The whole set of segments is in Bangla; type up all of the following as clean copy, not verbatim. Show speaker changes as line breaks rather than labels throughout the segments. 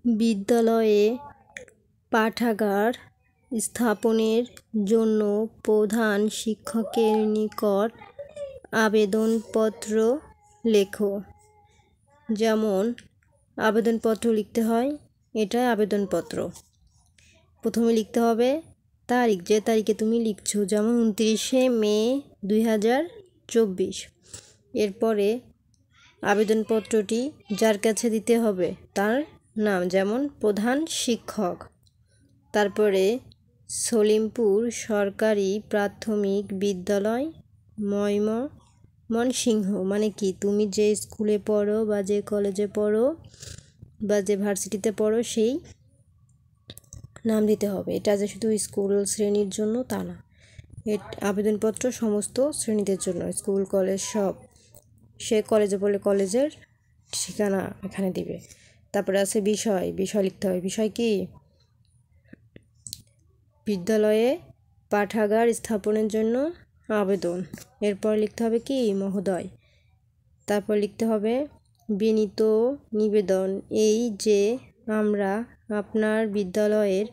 বিদ্যালয়ে পাঠাগার স্থাপনের জন্য প্রধান শিক্ষকের নিকট আবেদনপত্র লেখো। যেমন আবেদনপত্র লিখতে হয়, এটাই আবেদনপত্র। প্রথমে লিখতে হবে তারিখ, যে তারিখে তুমি লিখছো, যেমন 29শে মে 2024। এরপরে আবেদনপত্রটি যার কাছে দিতে হবে তার নাম, যেমন প্রধান শিক্ষক। তারপরে সলিমপুর সরকারি প্রাথমিক বিদ্যালয়, ময়মনসিংহ, মানে কি তুমি যে স্কুলে পড়ো বা যে কলেজে পড়ো বা যে ভার্সিটিতে পড়ো সেই নাম দিতে হবে। এটা যে শুধু স্কুল শ্রেণীর জন্য তা না, আবেদনপত্র সমস্ত শ্রেণীদের জন্য, স্কুল কলেজ সব। সে কলেজে পড়লে কলেজের ঠিকানা এখানে দিবে। তারপরে আছে বিষয় লিখতে হবে। বিষয় কি? বিদ্যালয়ে পাঠাগার স্থাপনের জন্য আবেদন। এরপর লিখতে হবে কি? মহোদয়। তারপর লিখতে হবে বিনীত নিবেদন, এই যে আমরা আপনার বিদ্যালয়ের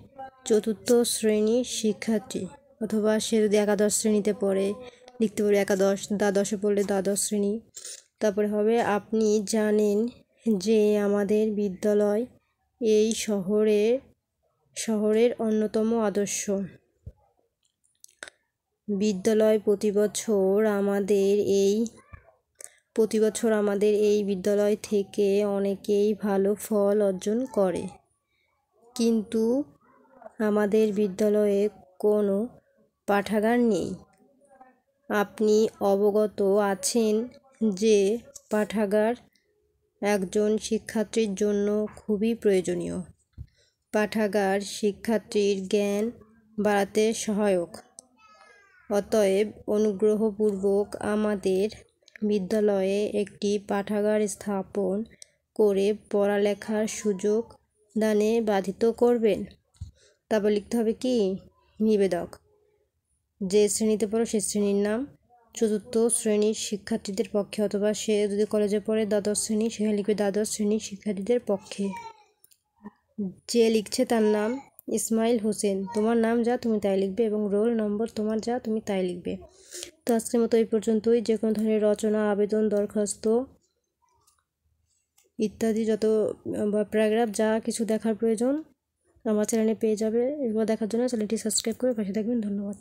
4র্থ শ্রেণীর শিক্ষার্থী, অথবা সে যদি একাদশ শ্রেণীতে পড়ে লিখতে পারে একাদশ, দ্বাদশে পড়লে দ্বাদশ শ্রেণী। তারপরে হবে আপনি জানেন যে আমাদের বিদ্যালয় এই শহরের অন্যতম আদর্শ বিদ্যালয়। প্রতি বছর আমাদের এই বিদ্যালয় থেকে অনেকেই ভালো ফল অর্জন করে, কিন্তু আমাদের বিদ্যালয়ে কোনো পাঠাগার নেই। আপনি অবগত আছেন যে পাঠাগার একজন শিক্ষার্থীর জন্য খুবই প্রয়োজনীয়। পাঠাগার শিক্ষার্থীর জ্ঞান বাড়াতে সহায়ক। অতএব অনুগ্রহপূর্বক আমাদের বিদ্যালয়ে একটি পাঠাগার স্থাপন করে পড়ালেখার সুযোগ দানে বাধিত করবেন। তারপর লিখতে হবে কি? নিবেদক, যে শ্রেণীতে পড়ো সে শ্রেণীর নাম, 4র্থ শ্রেণীর শিক্ষার্থীদের পক্ষে, অথবা সে যদি কলেজে পড়ে দ্বাদশ শ্রেণী, সেখানে লিখবে দ্বাদশ শ্রেণীর শিক্ষার্থীদের পক্ষে। যে লিখছে তার নাম ইসমাইল হোসেন, তোমার নাম যা তুমি তাই লিখবে, এবং রোল নম্বর তোমার যা তুমি তাই লিখবে। তো আজকের মতো এই পর্যন্তই। যে কোনো ধরনের রচনা, আবেদন, দরখাস্ত ইত্যাদি যত বা প্যারাগ্রাফ যা কিছু দেখার প্রয়োজন আমার চ্যানেলে পেয়ে যাবে। এগুলো দেখার জন্য চ্যানেলটি সাবস্ক্রাইব করে পাশে থাকবেন। ধন্যবাদ।